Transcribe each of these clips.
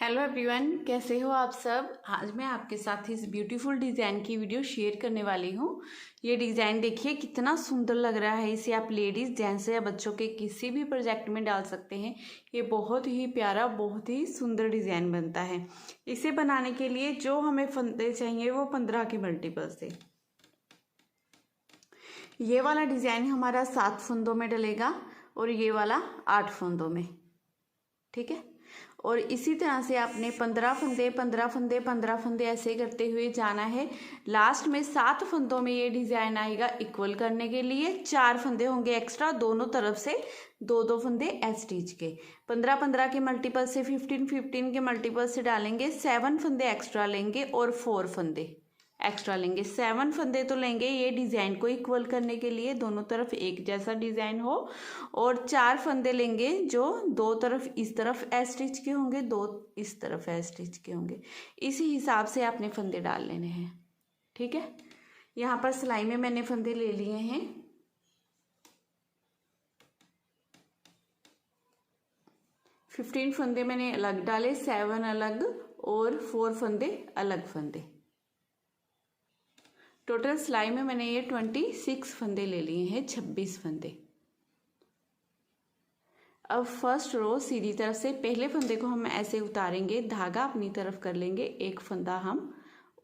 Hello everyone, कैसे हो आप सब। आज मैं आपके साथ इस ब्यूटीफुल डिज़ाइन की वीडियो शेयर करने वाली हूँ। ये डिज़ाइन देखिए कितना सुंदर लग रहा है। इसे आप लेडीज़, जेंट्स या बच्चों के किसी भी प्रोजेक्ट में डाल सकते हैं। ये बहुत ही प्यारा, बहुत ही सुंदर डिज़ाइन बनता है। इसे बनाने के लिए जो हमें फंदे चाहिए वो 15 के मल्टीपल से। ये वाला डिज़ाइन हमारा 7 फंदों में डलेगा और ये वाला 8 फंदों में, ठीक है। और इसी तरह से आपने 15 फंदे 15 फंदे 15 फंदे ऐसे करते हुए जाना है। लास्ट में 7 फंदों में ये डिज़ाइन आएगा। इक्वल करने के लिए 4 फंदे होंगे एक्स्ट्रा, दोनों तरफ से 2-2 फंदे स्टिच के। 15-15 के मल्टीपल से 15-15 के मल्टीपल से डालेंगे। 7 फंदे एक्स्ट्रा लेंगे और 4 फंदे एक्स्ट्रा लेंगे। 7 फंदे तो लेंगे ये डिज़ाइन को इक्वल करने के लिए, दोनों तरफ एक जैसा डिज़ाइन हो। और 4 फंदे लेंगे जो 2 तरफ इस तरफ स्टिच के होंगे, 2 इस तरफ स्टिच के होंगे। इसी हिसाब से आपने फंदे डाल लेने हैं, ठीक है। यहाँ पर सिलाई में मैंने फंदे ले लिए हैं। फिफ्टीन फंदे मैंने अलग डाले, 7 अलग और 4 फंदे अलग फंदे। टोटल सिलाई में मैंने ये 26 फंदे ले लिए हैं, 26 फंदे। अब फर्स्ट रो सीधी तरफ से पहले फंदे को हम ऐसे उतारेंगे, धागा अपनी तरफ कर लेंगे, एक फंदा हम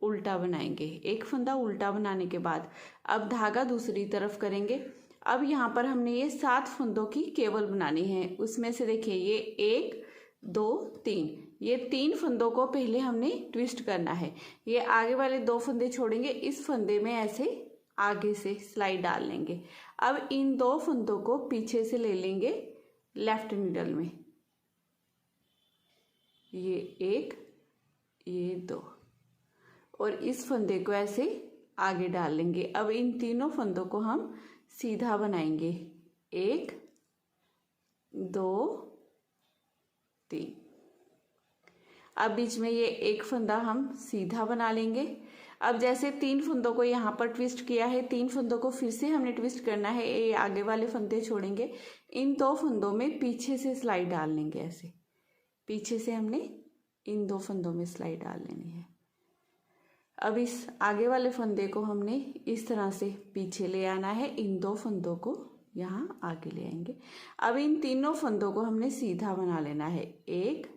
उल्टा बनाएंगे। एक फंदा उल्टा बनाने के बाद अब धागा दूसरी तरफ करेंगे। अब यहाँ पर हमने ये 7 फंदों की केबल बनानी है। उसमें से देखिए ये 1 2 3, ये 3 फंदों को पहले हमने ट्विस्ट करना है। ये आगे वाले 2 फंदे छोड़ेंगे, इस फंदे में ऐसे आगे से सिलाई डाल लेंगे। अब इन 2 फंदों को पीछे से ले लेंगे लेफ्ट नीडल में, ये 1 ये 2, और इस फंदे को ऐसे आगे डाल लेंगे। अब इन तीनों फंदों को हम सीधा बनाएंगे, 1 2 3। अब बीच में ये एक फंदा हम सीधा बना लेंगे। अब जैसे 3 फंदों को यहाँ पर ट्विस्ट किया है, 3 फंदों को फिर से हमने ट्विस्ट करना है। ये आगे वाले फंदे छोड़ेंगे, इन 2 फंदों में पीछे से सिलाई डाल लेंगे। ऐसे पीछे से हमने इन 2 फंदों में सिलाई डाल लेनी है। अब इस आगे वाले फंदे को हमने इस तरह से पीछे ले आना है, इन 2 फंदों को यहाँ आगे ले आएंगे। अब इन तीनों फंदों को हमने सीधा बना लेना है, 1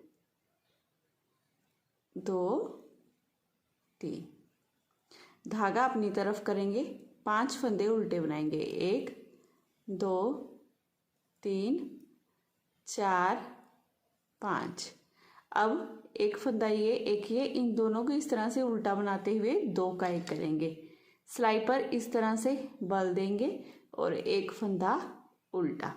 2 3। धागा अपनी तरफ करेंगे, 5 फंदे उल्टे बनाएंगे, 1 2 3 4 5। अब एक फंदा ये, एक ये, इन दोनों को इस तरह से उल्टा बनाते हुए 2 का 1 करेंगे। सिलाई पर इस तरह से बल देंगे और एक फंदा उल्टा।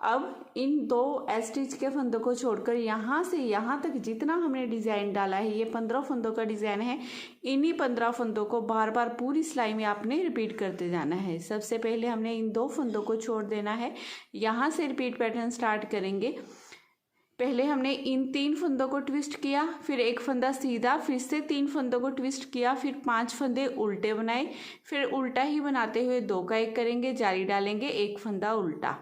अब इन 2 स्टिच के फंदों को छोड़कर यहाँ से यहाँ तक जितना हमने डिज़ाइन डाला है, ये 15 फंदों का डिज़ाइन है। इन्हीं 15 फंदों को बार बार पूरी सिलाई में आपने रिपीट करते जाना है। सबसे पहले हमने इन 2 फंदों को छोड़ देना है, यहाँ से रिपीट पैटर्न स्टार्ट करेंगे। पहले हमने इन 3 फंदों को ट्विस्ट किया, फिर एक फंदा सीधा, फिर से 3 फंदों को ट्विस्ट किया, फिर 5 फंदे उल्टे बनाए, फिर उल्टा ही बनाते हुए 2 का 1 करेंगे, जारी डालेंगे, एक फंदा उल्टा।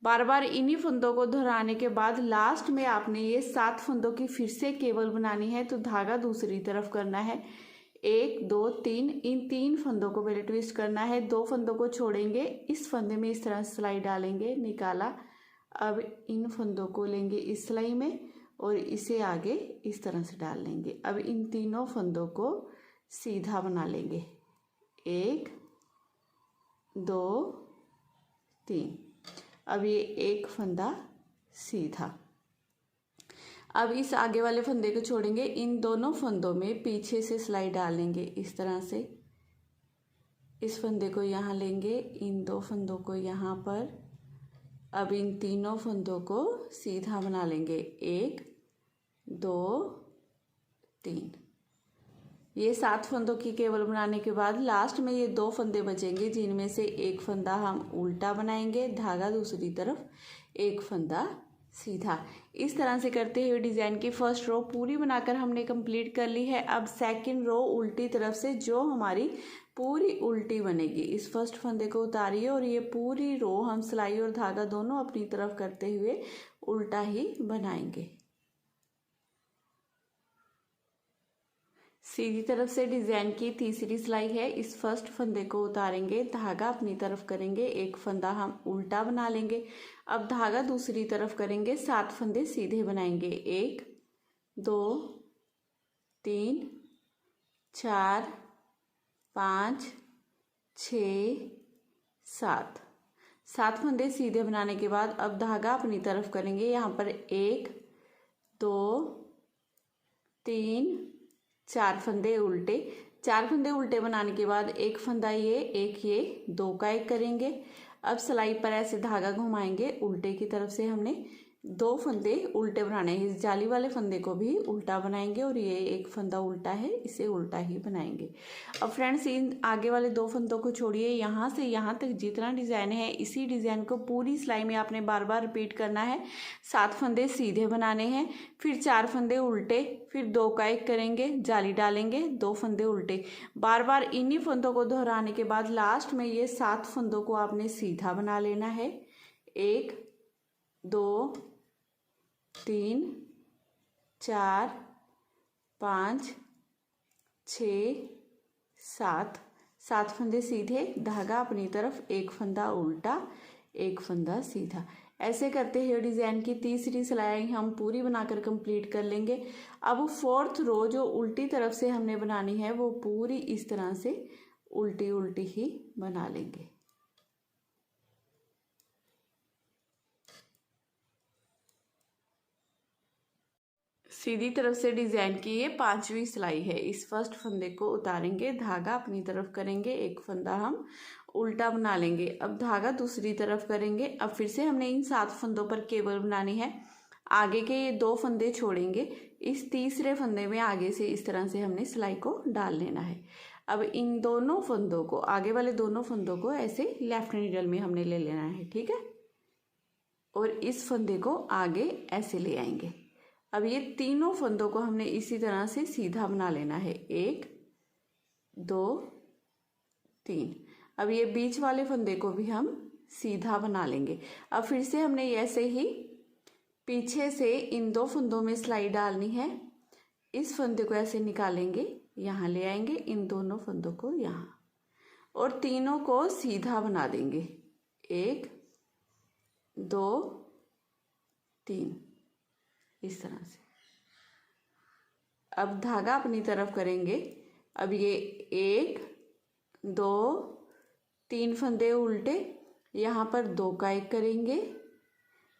बार बार इन्हीं फंदों को दोहराने के बाद लास्ट में आपने ये 7 फंदों की फिर से केबल बनानी है। तो धागा दूसरी तरफ करना है, 1 2 3, इन 3 फंदों को पहले ट्विस्ट करना है, 2 फंदों को छोड़ेंगे, इस फंदे में इस तरह सिलाई डालेंगे, निकाला। अब इन फंदों को लेंगे इस सिलाई में और इसे आगे इस तरह से डाल लेंगे। अब इन तीनों फंदों को सीधा बना लेंगे, 1 2 3। अब ये एक फंदा सीधा। अब इस आगे वाले फंदे को छोड़ेंगे, इन दोनों फंदों में पीछे से सिलाई डालेंगे इस तरह से। इस फंदे को यहाँ लेंगे, इन 2 फंदों को यहाँ पर। अब इन तीनों फंदों को सीधा बना लेंगे, 1 2 3। ये 7 फंदों की केबल बनाने के बाद लास्ट में ये 2 फंदे बचेंगे, जिनमें से एक फंदा हम उल्टा बनाएंगे, धागा दूसरी तरफ, एक फंदा सीधा। इस तरह से करते हुए डिज़ाइन की फर्स्ट रो पूरी बनाकर हमने कंप्लीट कर ली है। अब सेकंड रो उल्टी तरफ से जो हमारी पूरी उल्टी बनेगी, इस फर्स्ट फंदे को उतारिए और ये पूरी रो हम सिलाई और धागा दोनों अपनी तरफ करते हुए उल्टा ही बनाएंगे। सीधी तरफ से डिजाइन की तीसरी सिलाई है। इस फर्स्ट फंदे को उतारेंगे, धागा अपनी तरफ करेंगे, एक फंदा हम उल्टा बना लेंगे। अब धागा दूसरी तरफ करेंगे, 7 फंदे सीधे बनाएंगे। 1 2 3 4 5 6 7 फंदे सीधे बनाने के बाद अब धागा अपनी तरफ करेंगे। यहाँ पर 1 2 3 4 फंदे उल्टे। 4 फंदे उल्टे बनाने के बाद एक फंदा ये 2 का एक करेंगे। अब सिलाई पर ऐसे धागा घुमाएंगे, उल्टे की तरफ से हमने 2 फंदे उल्टे बनाने हैं। इस जाली वाले फंदे को भी उल्टा बनाएंगे और ये एक फंदा उल्टा है, इसे उल्टा ही बनाएंगे। अब फ्रेंड्स इन आगे वाले 2 फंदों को छोड़िए, यहाँ से यहाँ तक जितना डिज़ाइन है इसी डिज़ाइन को पूरी सिलाई में आपने बार बार रिपीट करना है। 7 फंदे सीधे बनाने हैं, फिर 4 फंदे उल्टे, फिर 2 का एक करेंगे, जाली डालेंगे, 2 फंदे उल्टे। बार बार इन्हीं फंदों को दोहराने के बाद लास्ट में ये 7 फंदों को आपने सीधा बना लेना है। 1 2 3 4 5 6 7 फंदे सीधे, धागा अपनी तरफ, एक फंदा उल्टा, एक फंदा सीधा। ऐसे करते हुए डिज़ाइन की तीसरी सिलाई हम पूरी बनाकर कंप्लीट कर लेंगे। अब 4th रो जो उल्टी तरफ से हमने बनानी है वो पूरी इस तरह से उल्टी उल्टी ही बना लेंगे। सीधी तरफ से डिज़ाइन की ये 5वीं सिलाई है। इस फर्स्ट फंदे को उतारेंगे, धागा अपनी तरफ करेंगे, एक फंदा हम उल्टा बना लेंगे। अब धागा दूसरी तरफ करेंगे। अब फिर से हमने इन 7 फंदों पर केबल बनानी है। आगे के ये 2 फंदे छोड़ेंगे, इस तीसरे फंदे में आगे से इस तरह से हमने सिलाई को डाल लेना है। अब इन दोनों फंदों को, आगे वाले दोनों फंदों को ऐसे लेफ्ट नीडल में हमने ले लेना है, ठीक है। और इस फंदे को आगे ऐसे ले आएंगे। अब ये तीनों फंदों को हमने इसी तरह से सीधा बना लेना है। 1 2 3। अब ये बीच वाले फंदे को भी हम सीधा बना लेंगे। अब फिर से हमने ऐसे ही पीछे से इन 2 फंदों में सिलाई डालनी है। इस फंदे को ऐसे निकालेंगे, यहाँ ले आएंगे, इन दोनों फंदों को यहाँ, और तीनों को सीधा बना देंगे। 1 2 3 इस तरह से। अब धागा अपनी तरफ करेंगे। अब ये 1 2 3 फंदे उल्टे, यहाँ पर 2 का एक करेंगे।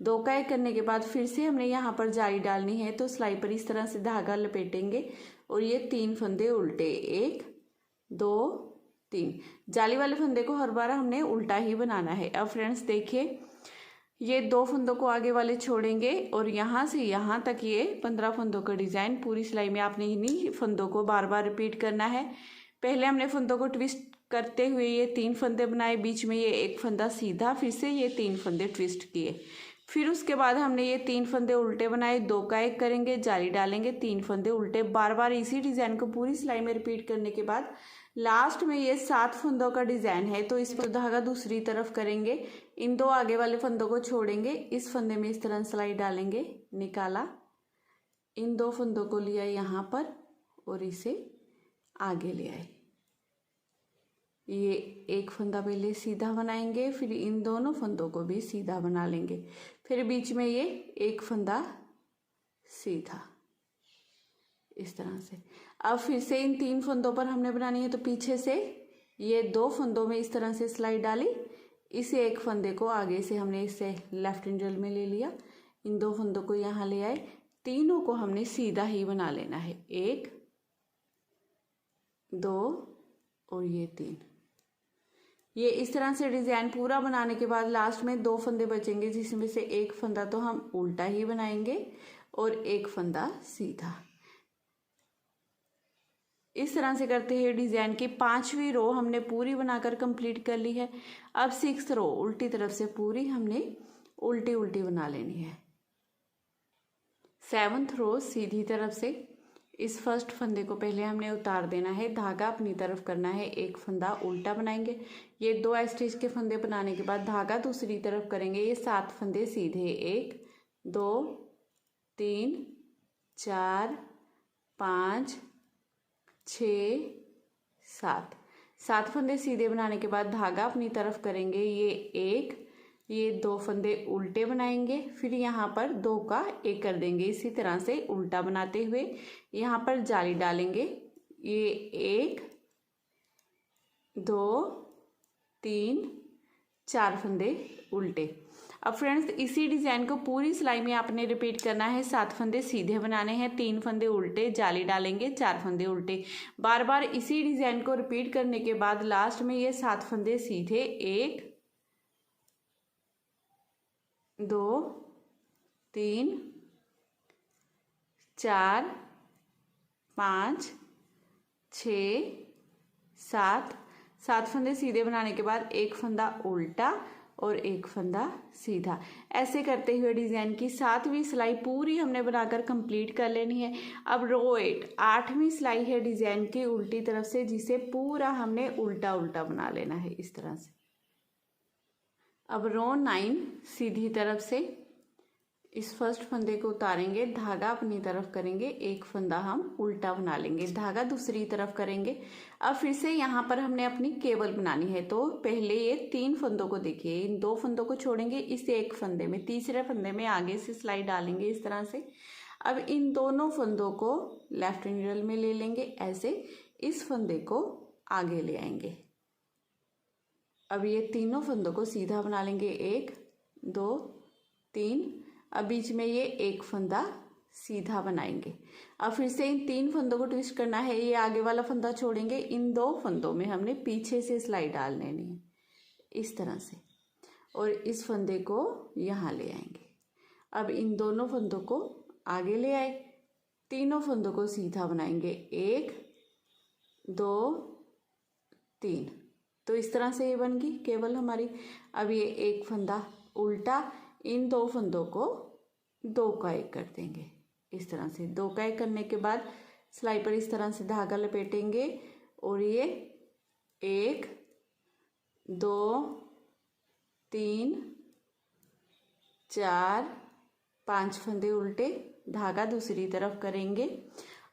2 का एक करने के बाद फिर से हमने यहाँ पर जाली डालनी है, तो सिलाई पर इस तरह से धागा लपेटेंगे और ये 3 फंदे उल्टे, 1 2 3। जाली वाले फंदे को हर बार हमने उल्टा ही बनाना है। अब फ्रेंड्स देखिए, ये 2 फंदों को आगे वाले छोड़ेंगे और यहाँ से यहाँ तक ये 15 फंदों का डिज़ाइन पूरी सिलाई में आपने इन्हीं फंदों को बार बार रिपीट करना है। पहले हमने फंदों को ट्विस्ट करते हुए ये 3 फंदे बनाए, बीच में ये एक फंदा सीधा, फिर से ये 3 फंदे ट्विस्ट किए। फिर उसके बाद हमने ये 3 फंदे उल्टे बनाए, 2 का एक करेंगे, जाली डालेंगे, 3 फंदे उल्टे। बार बार इसी डिज़ाइन को पूरी सिलाई में रिपीट करने के बाद लास्ट में ये 7 फंदों का डिज़ाइन है, तो इस पर धागा दूसरी तरफ करेंगे, इन 2 आगे वाले फंदों को छोड़ेंगे, इस फंदे में इस तरह सिलाई डालेंगे, निकाला, इन 2 फंदों को लिया यहाँ पर और इसे आगे ले आए। ये एक फंदा पहले सीधा बनाएंगे, फिर इन दोनों फंदों को भी सीधा बना लेंगे, फिर बीच में ये एक फंदा सीधा, इस तरह से। अब फिर से इन 3 फंदों पर हमने बनानी है, तो पीछे से ये 2 फंदों में इस तरह से सिलाई डाली, इसे एक फंदे को आगे से हमने इसे लेफ्ट हैंडल में ले लिया, इन 2 फंदों को यहाँ ले आए, तीनों को हमने सीधा ही बना लेना है, 1 2 और ये 3। ये इस तरह से डिज़ाइन पूरा बनाने के बाद लास्ट में 2 फंदे बचेंगे, जिसमें से एक फंदा तो हम उल्टा ही बनाएंगे और एक फंदा सीधा। इस तरह से करते हुए डिज़ाइन की 5वीं रो हमने पूरी बनाकर कंप्लीट कर ली है। अब 6th रो उल्टी तरफ से पूरी हमने उल्टी उल्टी बना लेनी है। 7th रो सीधी तरफ से इस फर्स्ट फंदे को पहले हमने उतार देना है, धागा अपनी तरफ करना है, एक फंदा उल्टा बनाएंगे। ये 2 स्टिच के फंदे बनाने के बाद धागा दूसरी तरफ करेंगे, ये 7 फंदे सीधे, 1 2 3 4 5 6 7। 7 फंदे सीधे बनाने के बाद धागा अपनी तरफ करेंगे, ये 2 फंदे उल्टे बनाएंगे, फिर यहाँ पर 2 का 1 कर देंगे। इसी तरह से उल्टा बनाते हुए यहाँ पर जाली डालेंगे, ये 1 2 3 4 फंदे उल्टे। अब फ्रेंड्स इसी डिज़ाइन को पूरी सिलाई में आपने रिपीट करना है। 7 फंदे सीधे बनाने हैं, 3 फंदे उल्टे, जाली डालेंगे, 4 फंदे उल्टे। बार बार इसी डिज़ाइन को रिपीट करने के बाद लास्ट में ये 7 फंदे सीधे, 1 2 3 4 5 6 7। 7 फंदे सीधे बनाने के बाद एक फंदा उल्टा और एक फंदा सीधा। ऐसे करते हुए डिज़ाइन की 7वीं सिलाई पूरी हमने बनाकर कंप्लीट कर लेनी है। अब रो 8 8वीं सिलाई है डिज़ाइन की उल्टी तरफ से, जिसे पूरा हमने उल्टा उल्टा बना लेना है इस तरह से। अब रो 9 सीधी तरफ से इस फर्स्ट फंदे को उतारेंगे, धागा अपनी तरफ करेंगे, एक फंदा हम उल्टा बना लेंगे, धागा दूसरी तरफ करेंगे। अब फिर से यहाँ पर हमने अपनी केबल बनानी है, तो पहले ये 3 फंदों को देखिए, इन 2 फंदों को छोड़ेंगे, इस एक फंदे में, तीसरे फंदे में आगे से सिलाई डालेंगे इस तरह से। अब इन दोनों फंदों को लेफ्ट नीडल में ले लेंगे, ऐसे इस फंदे को आगे ले आएंगे। अब ये तीनों फंदों को सीधा बना लेंगे, 1 2 3। अब बीच में ये एक फंदा सीधा बनाएंगे। अब फिर से इन 3 फंदों को ट्विस्ट करना है, ये आगे वाला फंदा छोड़ेंगे, इन 2 फंदों में हमने पीछे से सिलाई डाल लेनी है इस तरह से, और इस फंदे को यहाँ ले आएंगे। अब इन दोनों फंदों को आगे ले आए, तीनों फंदों को सीधा बनाएंगे, 1 2 3। तो इस तरह से ये बन गई केवल हमारी। अब ये एक फंदा उल्टा, इन 2 फंदों को 2 का 1 कर देंगे इस तरह से। 2 का 1 करने के बाद सिलाई पर इस तरह से धागा लपेटेंगे, और ये 1 2 3 4 5 फंदे उल्टे, धागा दूसरी तरफ करेंगे।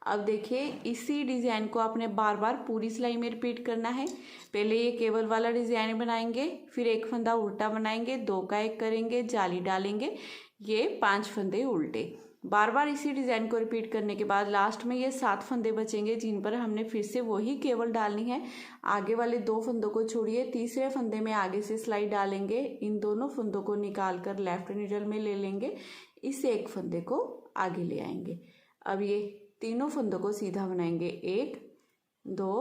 अब देखिए इसी डिज़ाइन को आपने बार बार पूरी सिलाई में रिपीट करना है। पहले ये केबल वाला डिज़ाइन बनाएंगे, फिर एक फंदा उल्टा बनाएंगे, 2 का 1 करेंगे, जाली डालेंगे, ये 5 फंदे उल्टे। बार बार इसी डिज़ाइन को रिपीट करने के बाद लास्ट में ये 7 फंदे बचेंगे, जिन पर हमने फिर से वही केबल डालनी है। आगे वाले 2 फंदों को छोड़िए, तीसरे फंदे में आगे से सिलाई डालेंगे, इन दोनों फंदों को निकाल कर लेफ्ट नीडल में ले लेंगे, इस एक फंदे को आगे ले आएंगे। अब ये तीनों फंदों को सीधा बनाएंगे, 1 2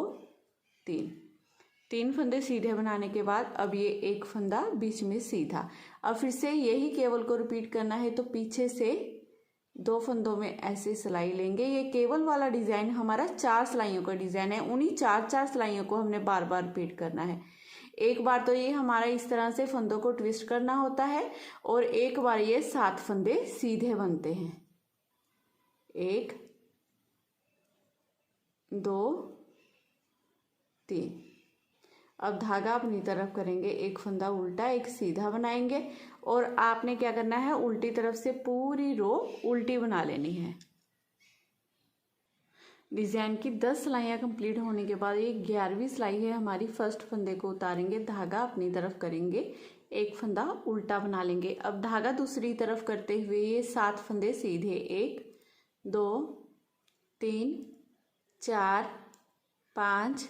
3। 3 फंदे सीधे बनाने के बाद अब ये एक फंदा बीच में सीधा। अब फिर से यही केबल को रिपीट करना है, तो पीछे से 2 फंदों में ऐसे सिलाई लेंगे। ये केबल वाला डिज़ाइन हमारा 4 सिलाइयों का डिज़ाइन है, उन्हीं 4 सिलाइयों को हमने बार बार रिपीट करना है। एक बार तो ये हमारा इस तरह से फंदों को ट्विस्ट करना होता है, और एक बार ये 7 फंदे सीधे बनते हैं, 1 2 3। अब धागा अपनी तरफ करेंगे, एक फंदा उल्टा एक सीधा बनाएंगे, और आपने क्या करना है, उल्टी तरफ से पूरी रो उल्टी बना लेनी है। डिज़ाइन की 10 सिलाइयाँ कंप्लीट होने के बाद ये 11वीं सिलाई है हमारी। फर्स्ट फंदे को उतारेंगे, धागा अपनी तरफ करेंगे, एक फंदा उल्टा बना लेंगे। अब धागा दूसरी तरफ करते हुए ये 7 फंदे सीधे, 1 2 3 4 5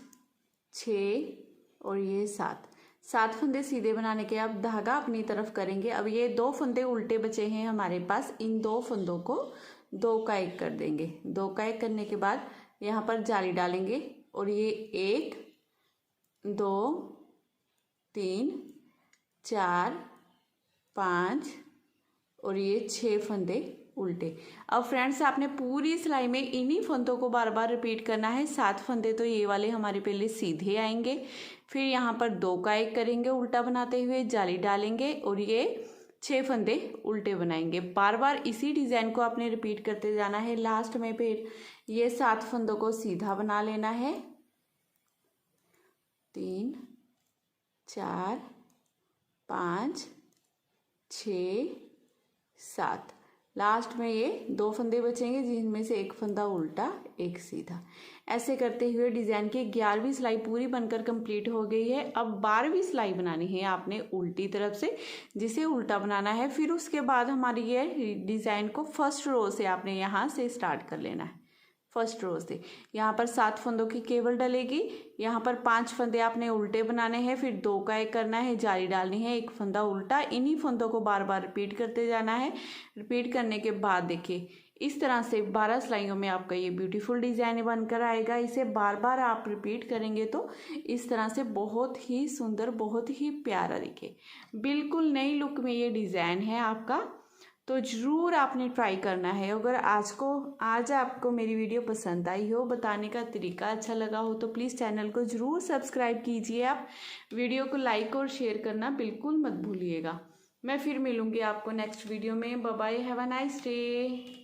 6 और ये 7 फंदे सीधे बनाने के अब धागा अपनी तरफ करेंगे। अब ये 2 फंदे उल्टे बचे हैं हमारे पास, इन 2 फंदों को 2 का 1 कर देंगे। 2 का 1 करने के बाद यहाँ पर जाली डालेंगे, और ये 1 2 3 4 5 और ये 6 फंदे उल्टे। अब फ्रेंड्स आपने पूरी सिलाई में इन्हीं फंदों को बार बार रिपीट करना है। 7 फंदे तो ये वाले हमारे पहले सीधे आएंगे, फिर यहाँ पर 2 का 1 करेंगे उल्टा बनाते हुए, जाली डालेंगे, और ये 6 फंदे उल्टे बनाएंगे। बार बार इसी डिज़ाइन को आपने रिपीट करते जाना है। लास्ट में फिर ये 7 फंदों को सीधा बना लेना है, 3 4 5 6 7। लास्ट में ये 2 फंदे बचेंगे जिनमें से एक फंदा उल्टा एक सीधा। ऐसे करते हुए डिज़ाइन की 11वीं सिलाई पूरी बनकर कंप्लीट हो गई है। अब 12वीं सिलाई बनानी है आपने उल्टी तरफ से, जिसे उल्टा बनाना है। फिर उसके बाद हमारी ये डिज़ाइन को फर्स्ट रो से आपने यहाँ से स्टार्ट कर लेना है। फर्स्ट रो से यहाँ पर 7 फंदों की केवल डलेगी। यहाँ पर 5 फंदे आपने उल्टे बनाने हैं, फिर 2 का 1 करना है, जाली डालनी है, 1 फंदा उल्टा। इन्हीं फंदों को बार बार रिपीट करते जाना है। रिपीट करने के बाद देखिए इस तरह से 12 सिलाइयों में आपका ये ब्यूटीफुल डिज़ाइन बनकर आएगा। इसे बार बार आप रिपीट करेंगे तो इस तरह से बहुत ही सुंदर, बहुत ही प्यारा दिखे। बिल्कुल नई लुक में ये डिज़ाइन है आपका, तो ज़रूर आपने ट्राई करना है। अगर आज आपको मेरी वीडियो पसंद आई हो, बताने का तरीका अच्छा लगा हो, तो प्लीज़ चैनल को ज़रूर सब्सक्राइब कीजिए। आप वीडियो को लाइक और शेयर करना बिल्कुल मत भूलिएगा। मैं फिर मिलूँगी आपको नेक्स्ट वीडियो में। Bye bye, have a nice day.